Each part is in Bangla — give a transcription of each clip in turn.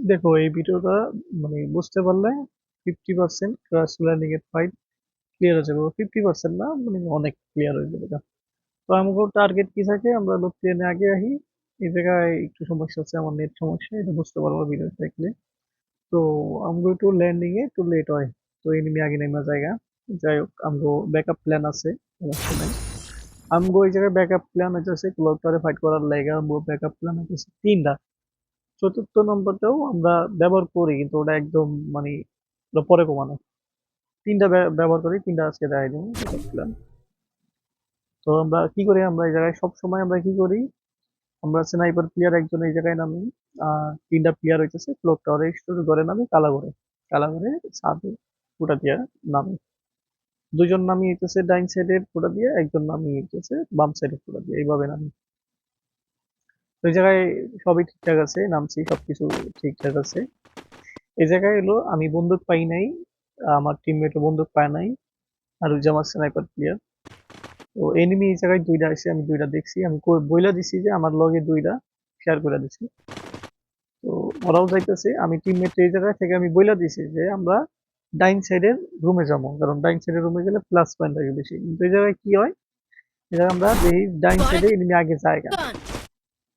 দেখো এই ভিডিওটা মানে বুঝতে পারলে 50% ক্র্যাশ ল্যান্ডিং এর ফাইট ক্লিয়ার হয়ে যাবে। 50% না, মানে অনেক ক্লিয়ার হয়ে যাবে এটা। তো আমাকে টার্গেট কি থাকে, আমরা লোক প্লেনে আগে আহি। এই জায়গায় একটু সমস্যা আছে, আমার নেট সমস্যা, এটা বুঝতে পারবো ভিডিও দেখলে। তো আমগো একটু ল্যান্ডিং এ একটু লেট হয়। তো এনিমি আগে নেমা জায়গা। যাই হোক, আমগো ব্যাকআপ প্ল্যান আছে, সমস্যা নাই। আমগো এই জায়গায় ব্যাকআপ প্ল্যান হইতেছে ক্লক টাওয়ারে ফাইট করার লাইগা। আমগো ব্যাকআপ প্ল্যান হইতেছে তিনটা। চতুর্থ নম্বরটাও আমরা ব্যবহার করি, কিন্তু ওটা একদম মানে ওটা পরে কমানো। তিনটা ব্যবহার করি, তিনটা আজকে দেখাই দেবো ব্যাকআপ প্ল্যান। তো আমরা কি করি, আমরা এই জায়গায় সব সময় আমরা কি করি, আমরা স্নাইপার প্লেয়ার একজন এই জায়গায় নামি। তিনটা প্লেয়ার হইতেছে ক্লক টাওয়ারে স্টোর করে নামি কালাগড়ে। কালাগড়ে ছাদে ফুটা দিয়া নামি। দুজন নামি হইতেছে ডাইন সাইডের ফুটা দিয়ে, একজন নামি হইতেছে বাম সাইডের ফুটা দিয়ে, এইভাবে নামি। তো এই জায়গায় সবই ঠিকঠাক আছে, নামছি, সবকিছু ঠিকঠাক আছে। এই জায়গায় হলো আমি বন্দুক পাই নাই, আমার টিমমেটও বন্দুক পায় নাই, আর ওই যে আমার স্নাইপার প্লেয়ার। তো এনিমি এই জায়গায় দুইটা আসে, আমি দুইটা দেখছি, আমি বইলা দিছি যে আমার লগে দুইটা শেয়ার করে দিছি। তো ওরাও যাইতেছে, আমি টিমমেট এই জায়গায় থেকে আমি বইলা দিছি যে আমরা ডাইন সাইডের রুমে যাবো, কারণ ডাইন সাইডের রুমে গেলে প্লাস পয়েন্ট থাকে বেশি। কিন্তু এই জায়গায় কি হয়, এই জায়গায় আমরা দেখি ডাইন সাইডে Spotted. এনিমি আগে জায়গা, Gun.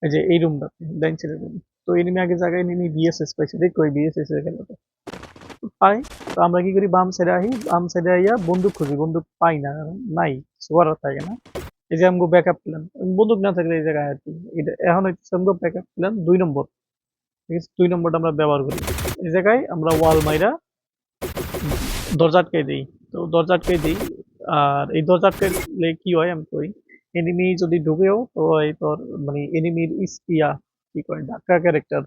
এই যে এই রুমটাতে ডাইন সাইডের রুম। তো এনিমি আগে জায়গায় এনিমি বিএসএস পাইছে, দেখো ওই বিএসএস এর খেলাটা পাই। তো আমরা কি করি, বাম সাইডে আহি, বাম সাইডে আইয়া বন্দুক খুঁজি, বন্দুক পাই না, কারণ নাই, সোয়ার থাকে না। এই যে আমগো ব্যাকআপ প্ল্যান, বন্দুক না থাকলে এই জায়গায় আর কি। এটা এখন হচ্ছে আমগো ব্যাকআপ প্ল্যান 2 নম্বর। ঠিক আছে, 2 নম্বরটা আমরা ব্যবহার করি। এই জায়গায় আমরা ওয়াল মাইরা দরজা আটকাই দিই। তো দরজা আটকাই দিই। আর এই দরজা আটকাইলে কি হয় আমি কই, এনিমি যদি ঢুকেও তো এই তোর মানে এনিমির ইয়া কি কয় ধাক্কা ক্যারেক্টার,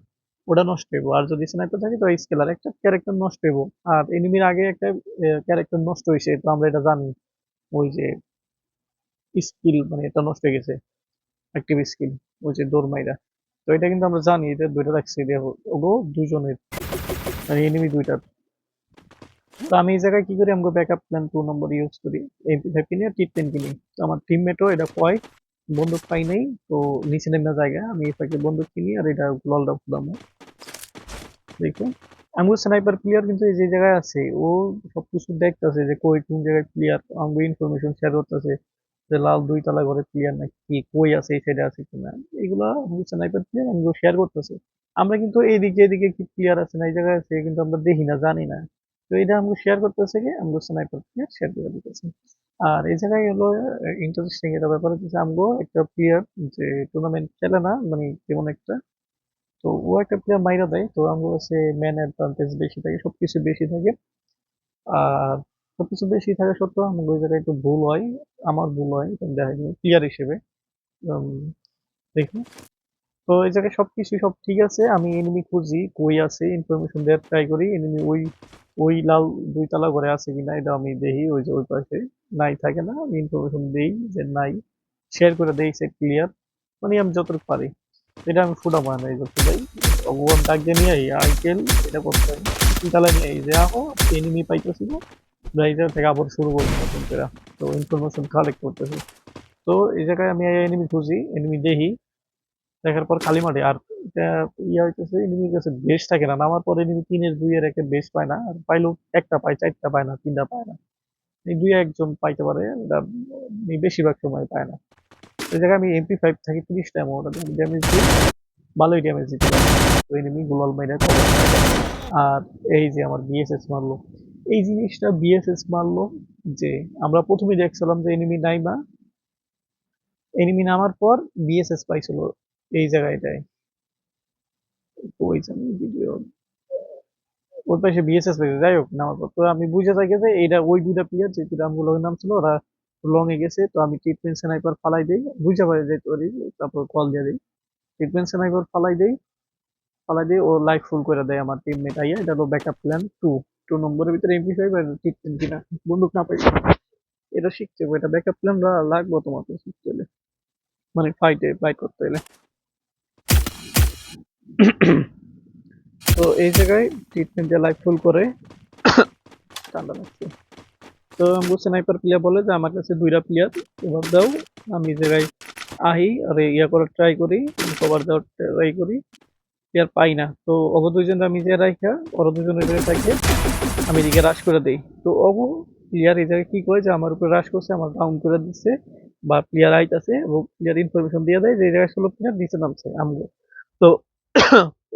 ওটা নষ্ট হইব। আর যদি স্নাইপার থাকে তো স্কেলার একটা ক্যারেক্টার নষ্ট হইব। আর এনিমির আগে একটা ক্যারেক্টার নষ্ট হয়েছে, তো আমরা এটা জানি, ওই যে স্কিল মানে এটা নষ্ট হয়ে গেছে, অ্যাক্টিভ স্কিল, ওই যে ডোর মাইরা। তো এটা কিন্তু আমরা জানি, এটা দুইটা রাখছি দেখো, ওগো দুজনের, মানে এনিমি দুইটার। তো আমি এই জায়গায় কি করি, আমাকে ব্যাকআপ প্ল্যান 2 নম্বর ইউজ করি। এমপি5 কিনি আর টি10 কিনি। তো আমার টিমমেটও এটা কয় বন্দুক পাই নাই, তো নিচে নেমে জায়গা আমি এই ফাঁকে বন্দুক কিনি আর এটা ললটা ফুদামো। দেখো আমগো স্নাইপার প্লেয়ার কিন্তু এই যে জায়গায় আছে, ও সবকিছু দেখতেছে যে কই কোন জায়গায় প্লেয়ার, আমগো ইনফরমেশন শেয়ার করতেছে যে লাল 2 তলা ঘরে প্লেয়ার নাকি কই আছে, এই সাইডে আছে কিনা। এগুলা আমগো স্নাইপার প্লেয়ার আমগো শেয়ার করতেছে। আমরা কিন্তু এইদিকে এদিকে কি প্লেয়ার আছে না এই জায়গায় আছে কিন্তু আমরা দেখি না, জানি না। তো এটা আমগো শেয়ার করতেছে কি, আমগো স্নাইপার প্লেয়ার শেয়ার করে দিতেছে। আর এই জায়গায় হলো ইন্টারেস্টিং এটা ব্যাপার হচ্ছে, আমগো একটা প্লেয়ার যে টুর্নামেন্ট খেলে না, মানে তেমন একটা, তো ও একটা প্লেয়ার মাইরা দেয়। তো আমার কাছে ম্যান অ্যাডভান্টেজ বেশি থাকে, সবকিছু বেশি থাকে। আর সবকিছু বেশি থাকা সত্ত্বেও আমার ওই জায়গায় একটু ভুল হয়, আমার ভুল হয়, এটা দেখা যায় প্লেয়ার হিসেবে। উম, দেখি, তো এই জায়গায় সবকিছু সব ঠিক আছে, আমি এনিমি খুঁজি কই আছে, ইনফরমেশন দেওয়ার ট্রাই করি। এনিমি ওই ওই লাল 2 তলা ঘরে আছে কিনা এটা আমি দেখি, ওই যে ওই পাশে নাই থাকে না, আমি ইনফরমেশন দেই যে নাই, শেয়ার করে দেই সে ক্লিয়ার, মানে আমি যতটুকু পারি। এটা আমি ফুটা পাই না, এই যে ফুটাই ভগবান ডাক দিয়ে নিয়ে আই আইকেল, এটা করতে হয় 3 তলা নিয়ে আই যে আহো, এনিমি পাইতেছি না, ব্রাইজার থেকে আবার শুরু করবো নতুন করে। তো ইনফরমেশন কালেক্ট করতেছি। তো এই জায়গায় আমি এনিমি খুঁজি, এনিমি দেখি, দেখার পর খালি মাঠে। আর এটা ইয়া হইতেছে, এনিমির কাছে বেশ থাকে না, নামার পর এনিমি 3-2-1 বেশ পায় না, আর পাইলেও একটা পায়, 4টা পায় না, 3টা পায় না। এই 2-1 জন পাইতে পারে, এটা বেশিরভাগ সময় পায় না। এই জায়গায় আমি এমপি5 থাকি 30টা, এমন ড্যামেজ দিই, ভালোই ড্যামেজ দিতে পারি। তো এনিমি গ্লোয়াল মাইরা কভার পায়। আর এই যে আমার বিএসএস মারলো, এই জিনিসটা বিএসএস মারলো যে আমরা প্রথমেই দেখছিলাম যে এনিমি নাইমা, এনিমি নামার পর বিএসএস পাইছিল এই জায়গাটায়। ওই যে ভিডিও ওর পাশে বিএসএস পেয়েছে, যাই হোক নামার পর তো আমি বুঝে থাকি যে এইটা ওই 2টা প্লেয়ার যে 2টা আমগুলো নাম ছিল, ওরা লং এ গেছে। তো আমি ট্রিটমেন্ট স্নাইপার ফালাই দিই, বুঝতে পারি যে তোরই, তারপর কল দিয়ে দিই, ট্রিটমেন্ট স্নাইপার ফালাই দিই, ফালাই দিয়ে ও লাইফ ফুল করে দেয় আমার টিমমেট আইয়া। এটা হলো ব্যাকআপ প্ল্যান 2 নম্বরের ভিতরে এমপি5 আর ট্রিটমেন্ট কিনা বন্দুক না পাই, এটা শিখতে হবে, এটা ব্যাকআপ প্ল্যান লাগবে তোমাকে শিখতে হলে, মানে ফাইট করতে হলে। তো এই জায়গায় ট্রিটমেন্ট দিয়ে লাইফ ফুল করে, ঠান্ডা লাগছে। তো আমগো স্নাইপার প্লেয়ার বলে যে আমার কাছে 2টা প্লেয়ার, এবার দাও। আমি এই জায়গায় আহি আর ইয়া করার ট্রাই করি, কভার দেওয়ার ট্রাই করি। প্লেয়ার পাই না। তো অব দুইজন আমি যে রাইখা ওরা দুজনের জায়গায় থাকে আমি এদিকে রাশ করে দেই। তো অবু প্লেয়ার এই জায়গায় কি করে যে আমার উপরে রাশ করছে, আমার ডাউন করে দিচ্ছে বা প্লেয়ার আইতাছে এবং প্লেয়ার ইনফরমেশন দিয়ে দেয় যে এই জায়গায় 16 প্লেয়ার নিচে নামছে আমগো। তো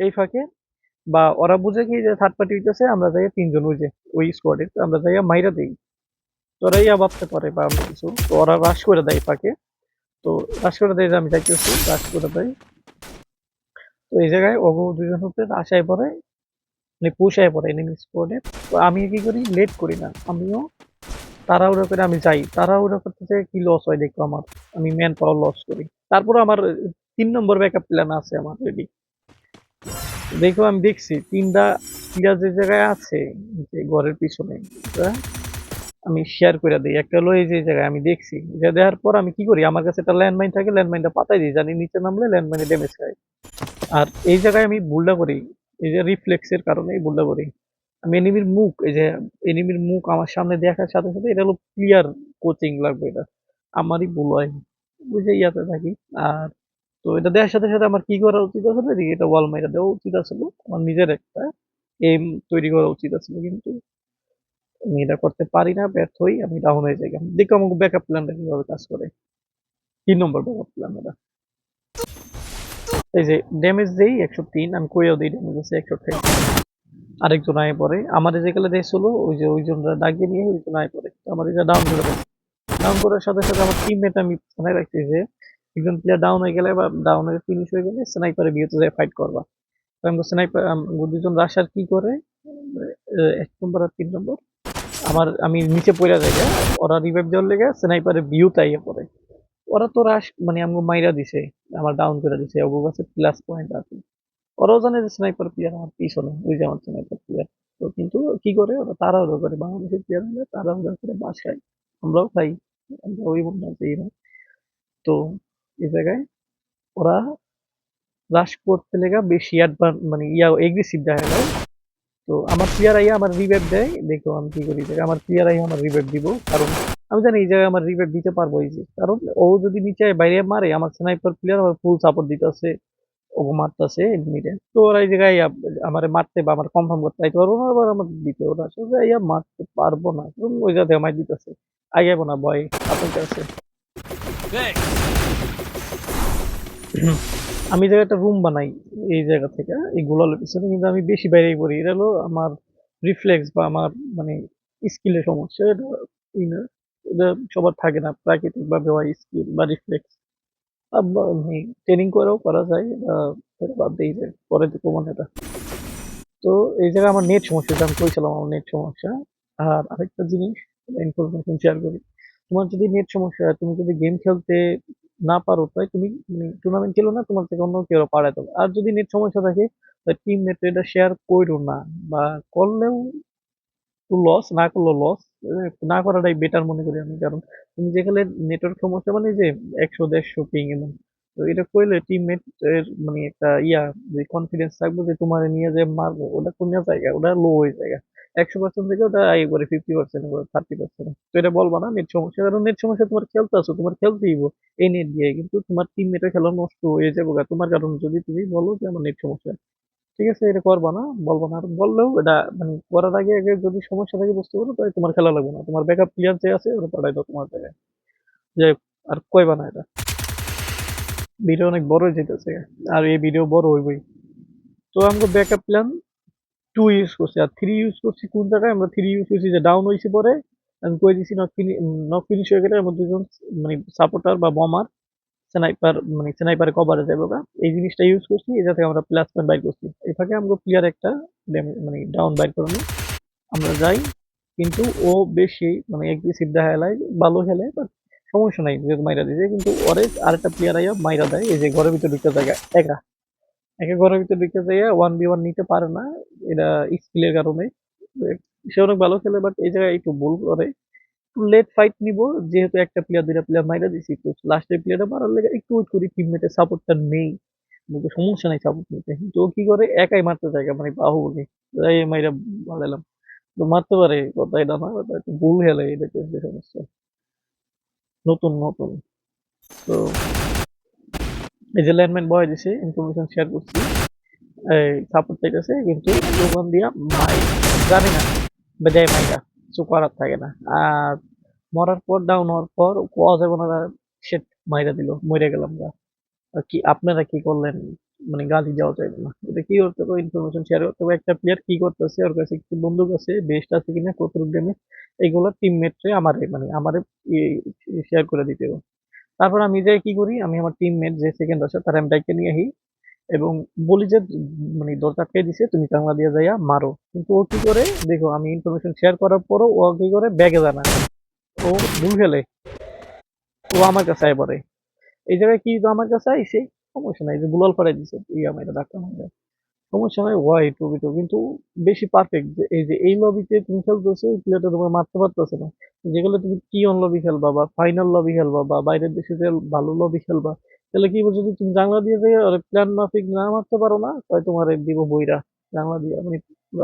এই ফাঁকে বা ওরা বুঝে কি যে থার্ড পার্টি হইতেছে, আমরা যাই তিনজন ওই যে ওই স্কোয়াডের, তো আমরা যাই মাইরা দিই। তো ওরা ইয়া ভাবতে পারে বা অন্য কিছু, তো ওরা রাশ করে দেয় ফাঁকে। তো রাশ করে দেয় যে আমি যাইতেছি, রাশ করে দেয়। তো এই জায়গায় অবু দুজন হচ্ছে আশায় পড়ে, মানে পুষায় পড়ে এনিমি স্কোয়াডে। তো আমি কি করি, লেট করি না, আমিও তাড়াহুড়ো করে আমি যাই। তাড়াহুড়ো করতে যেয়ে কি লস হয় দেখো আমার, আমি ম্যান পাওয়ার লস করি। তারপরে আমার 3 নম্বর ব্যাকআপ প্ল্যান আছে আমার রেডি। দেখো আমি দেখছি 3টা প্লেয়ার যে জায়গায় আছে, যে ঘরের পিছনে, ওটা আমি শেয়ার করে দিই। একটা হলো এই যে জায়গায় আমি দেখছি, যে দেওয়ার পর আমি কি করি, আমার কাছে একটা ল্যান্ডমাইন থাকে, ল্যান্ডমাইনটা পাতাই দিই, জানি নিচে নামলে ল্যান্ডমাইনে ড্যামেজ খায়। আর এই জায়গায় আমি ভুলটা করি, এই যে রিফ্লেক্সের কারণে এই ভুলটা করি। আমি এনিমির মুখ, এই যে এনিমির মুখ আমার সামনে দেখার সাথে সাথে এটা হলো ক্লিয়ার কোচিং লাগবে, এটা আমারই ভুল হয়, বুঝে ইয়াতে থাকি। আর তো এটা দেখার সাথে সাথে আমার কি করা উচিত আসলে, এদিকে এটা ওয়াল মাইরা দেওয়া উচিত আসলে, আমার নিজের একটা এম তৈরি করা উচিত আসলে, কিন্তু আমি এটা করতে পারি না, ব্যর্থ হই, আমি ডাউন হয়ে যাই। দেখো আমাকে ব্যাকআপ প্ল্যানটা কিভাবে কাজ করে। 3 নম্বর ব্যাকআপ প্ল্যান এটা, এই যে ড্যামেজ দেই 103, আমি কইও দিই ড্যামেজ আছে 128। আরেকজন আয় পড়ে আমার যেগুলো দেখছিল, ওই যে ওইজনরা ডাকিয়ে নিয়ে ওইজন আয় পড়ে, তো আমার এটা ডাউন করে দেয়। ডাউন করার সাথে সাথে আমার টিমমেট আমি মনে রাখছি যে একজন প্লেয়ার ডাউন হয়ে গেলে বা ডাউন হয়ে ফিনিশ হয়ে গেলে স্নাইপারে বিয়েতে যায় ফাইট করবা। তো আমি স্নাইপার দুজন রাশার কি করে, 1 নম্বর আর 3 নম্বর, আমি নিচে পড়ে যাই, ওরা রিভাইভ দেওয়ার লেগে স্নাইপারে ভিউ তাইয়ে পড়ে। ওরা তো রাশ মানে আমাকে মাইরা দিছে, আমার ডাউন করে দিছে, ওর কাছে প্লাস পয়েন্ট আছে। ওরাও জানে যে স্নাইপার প্লেয়ার আমার পিছনে, ওই যে আমার স্নাইপার প্লেয়ার। তো কিন্তু কি করে ওরা তাড়াহুড়ো করে, বাংলাদেশের প্লেয়ার হলে তাড়াহুড়ো করে বাসায়, আমরাও খাই, আমরা ওই বন্ধু এই না। তো এই জায়গায় ওরা রাশ করতে লেগা বেশি অ্যাডভান্স মানে ইয়া এগ্রেসিভ দেখা যায়। তো আমার প্লেয়ার আইয়া আমার রিভাইভ দেয়, দেখো আমি কি করি, আমার প্লেয়ার আইয়া আমার রিভাইভ দিব, কারণ আমি জানি এই জায়গায় আমার রিভাইভ দিতে পারবো এই যে, কারণ ও যদি নিচে বাইরে মারে, আমার স্নাইপার প্লেয়ার আমার ফুল সাপোর্ট দিতেছে, ও মারতেছে এনিমিরে। তো ওরা এই জায়গায় আমারে মারতে বা আমার কনফার্ম করতে চাইতে পারবো না, আবার আমার দিতে ওরা আসলে ইয়া মারতে পারবো না, কারণ ওই জায়গায় আমায় দিতেছে, আগাইবো না ভয়, আতঙ্ক আছে। আমি জায়গায় একটা রুম বানাই এই জায়গা থেকে, এই গোলালের পিছনে, কিন্তু আমি বেশি বাইরেই পড়ি, এটা হলো আমার রিফ্লেক্স বা আমার মানে স্কিলের সমস্যা, এটা ই না, এটা সবার থাকে না প্রাকৃতিক ভাবে হয় স্কিল বা রিফ্লেক্স, ট্রেনিং করেও করা যায়, এটা বাদ দিয়ে যায়, পরে দেখবো মানে এটা। তো এই জায়গায় আমার নেট সমস্যা, যেটা আমি কইছিলাম আমার নেট সমস্যা। আর আরেকটা জিনিস ইনফরমেশন শেয়ার করি, তোমার যদি নেট সমস্যা হয়, তুমি যদি গেম খেলতে না পারো, তাই তুমি মানে টুর্নামেন্ট খেলো না, তোমার থেকে অন্য কেউ পারে দেবে। আর যদি নেট সমস্যা থাকে, টিম নেট এটা শেয়ার করো না, বা করলেও লস, না করলেও লস, না করাটাই বেটার মনে করি আমি। কারণ তুমি যেখানে নেটওয়ার্ক সমস্যা মানে যে 100 150 পিং এমন, তো এটা করলে টিমমেট এর মানে একটা ইয়া, যে কনফিডেন্স থাকবে যে তোমার নিয়ে যে মারবো, ওটা কমে জায়গা, ওটা লো হয়ে যায় 100% থেকে ওটা আই করে 50% 30%। তো এটা বলবা না নেট সমস্যা, কারণ নেট সমস্যা তোমার খেলতে আসো, তোমার খেলতেই এই নেট দিয়ে, কিন্তু তোমার টিমমেটের খেলা নষ্ট হয়ে যাবে তোমার কারণ, যদি তুমি বলো যে আমার নেট সমস্যা, ঠিক আছে এটা করবা না, বলবো না। আর বললেও এটা মানে করার আগে আগে যদি সমস্যা থাকে বুঝতে পারো, তাহলে তোমার খেলা লাগবে না, তোমার ব্যাকআপ প্লেয়ার যে আছে ওরা পাঠাই দাও তোমার জায়গায়, যে আর কইবা না এটা। ভিডিও অনেক বড় হয়ে যেতেছে, আর এই ভিডিও বড় হইবই। তো আমরা ব্যাকআপ প্ল্যান 2 ইউজ করছি, আর 3 ইউজ করছি কোন জায়গায়, আমরা 3 ইউজ করছি যে ডাউন হয়েছে পরে আমি কই দিছি নক ফিনিশ হয়ে গেলে আমার দুজন মানে সাপোর্টার বা বমার স্নাইপার মানে স্নাইপারে কভারে যাবে ওরা, এই জিনিসটা ইউজ করছি, এটা থেকে আমরা প্লাস পয়েন্ট বাইর করছি। এই ফাঁকে আমরা প্লেয়ার একটা মানে ডাউন বাইর করে নিই, আমরা যাই। কিন্তু ও বেশি মানে এগ্রেসিভ দেখায়, ভালো খেলে, বাট সমস্যা নাই, যেহেতু মাইরা দিয়েছে। কিন্তু ওরে আরেকটা প্লেয়ার আইয়া মাইরা দেয়, এই যে ঘরের ভিতরে ঢুকতে জায়গা একা একা ঘরের ভিতরে ঢুকতে যাইয়া 1v1 নিতে পারে না, এটা স্কিলের কারণে। সে অনেক ভালো খেলে, বাট এই জায়গায় একটু ভুল করে, লেট ফাইট নিব, যেহেতু একটা প্লেয়ার দুইটা প্লেয়ার মাইরা দিছি, তো লাস্টের প্লেয়ারটা মারার লেগে একটু ওয়েট করি, টিমমেটের সাপোর্টটা নেই, কিন্তু সমস্যা নাই সাপোর্ট নিতে। তো ও কি করে, একাই মারতে থাকে মানে বাহুবলী, এই মাইরা বাড়াইলাম। তো মারতে পারে, কথা এটা না, কথা একটু ভুল খেলে, এটা হচ্ছে সমস্যা, নতুন নতুন। তো এই যে ল্যান্ডমাইন বয় দিছে, ইনফরমেশন শেয়ার করছি, সাপোর্ট চাইতেছে কিন্তু দোকান দিয়া মাই জানি না বেজায় মাইরা কিছু করার থাকে না। আর মরার পর ডাউন হওয়ার পর কোয়া যাবে না সে মাইরা দিল মরে গেলাম গা। আর কি আপনারা কি করলেন মানে গালি দেওয়া যাবে না এটা কি করতে হবে ইনফরমেশন শেয়ার করতে হবে একটা প্লেয়ার কি করতেছে ওর কাছে কি বন্দুক আছে বেস্ট আছে কিনা কত ড্যামেজ এগুলো টিমমেটরে আমারে মানে আমারে শেয়ার করে দিতে হবে। তারপর আমি যাই কি করি আমি আমার টিমমেট যে সেকেন্ড আছে তার আমি ডাইকে নিয়ে আসি এবং বলি যে মানে দরজা আটকে দিছে তুমি জানলা দিয়ে যাইয়া মারো কিন্তু ও কি করে দেখো আমি ইনফরমেশন শেয়ার করার পরও ও কি করে ব্যাগে জানা ও ভুল ফেলে ও আমার কাছে আয় পড়ে এই জায়গায় কি আমার কাছে আইছে সমস্যা নাই যে গুলাল পাড়াই দিছে আমার এটা ডাক্তার সমস্যা নাই ওয়াই টু বি টু কিন্তু বেশি পারফেক্ট এই যে এই লবিতে তুমি খেলতেছো এই প্লেয়ারটা তোমার মারতে পারতেছে না যেগুলো তুমি কি অন লবি খেলবা বা ফাইনাল লবি খেলবা বা বাইরের দেশে যে ভালো লবি খেলবা তাহলে কি বলছো যদি তুমি জানলা দিয়ে যে প্ল্যান মাফিক না মারতে পারো না তাই তোমার দিব বইরা জানলা দিয়ে মানে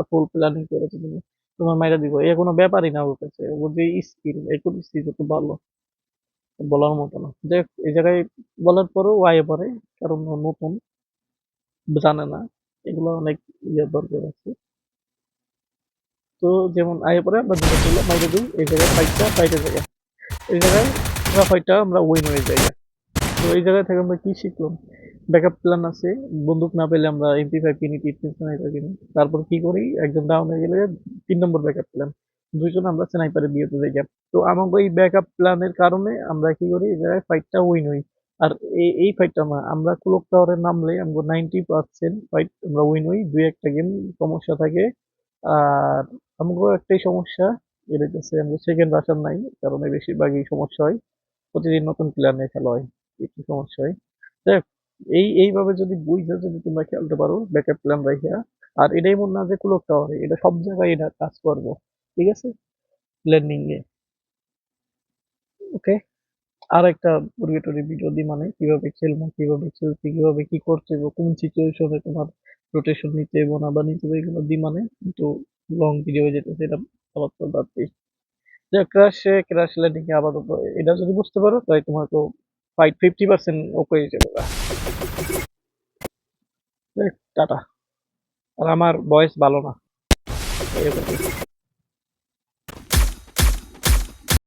ফুল প্ল্যানিং করেছো তুমি তোমার মাইরা দিব এ কোনো ব্যাপারই না ওর কাছে ওর যে স্কিল এখন স্কিল তো ভালো বলার মতো না দেখ এই জায়গায় বলার পরেও ওয়াই পরে কারণ ও নতুন জানে না এগুলো অনেক দরকার আছে তো যেমন আগে পরে আমরা যেটা করলাম বাইরে দিই এই জায়গায় ফাইটটা বাইরে জায়গা এই জায়গায় আমরা ফাইটটা আমরা উইন হয়ে যাই তো এই জায়গায় থেকে আমরা কি শিখলাম ব্যাকআপ প্ল্যান আছে বন্দুক না পেলে আমরা MP5 কিনি স্নাইপার কিনি তারপর কি করি একজন ডাউন হয়ে গেলে 3 নম্বর ব্যাকআপ প্ল্যান দুইজন আমরা স্নাইপারে বিয়েতে যাই তো আমাকে এই ব্যাকআপ প্ল্যানের কারণে আমরা কি করি এই জায়গায় ফাইটটা উইন হই আর এই ফাইটটা না আমরা ক্লক টাওয়ারে নামলে আমরা 90% ফাইট আমরা উইন হই দুই একটা গেম সমস্যা থাকে আর আমাকেও একটাই সমস্যা এটা হচ্ছে আমরা সেকেন্ড রাশার নাই কারণে বেশিরভাগই সমস্যা হয় প্রতিদিন নতুন প্লেয়ার নিয়ে খেলা হয় একটু সমস্যা হয় দেখ এইভাবে যদি বুঝে যদি তোমরা খেলতে পারো ব্যাকআপ প্ল্যান রাখিয়া আর এটাই মনে না যে ক্লক টাওয়ারে এটা সব জায়গায় এটা কাজ করবো ঠিক আছে ল্যান্ডিং এ ওকে আর একটা পরিবেটরি ভিডিও দিই মানে কিভাবে খেলবো কিভাবে খেলছি কিভাবে কি করতে হবে কোন সিচুয়েশনে তোমার রোটেশন নিতে হবে না বা নিতে হবে এগুলো দিই মানে কিন্তু লং ভিডিও হয়ে যেতেছে এটা আবার তো বাদ দিই যে ক্র্যাশ ল্যান্ডিং এ আপাতত এটা যদি বুঝতে পারো তাই তোমার তো ফাইট 50% ওকে হয়ে যাবে টাটা আর আমার ভয়েস ভালো না এরকম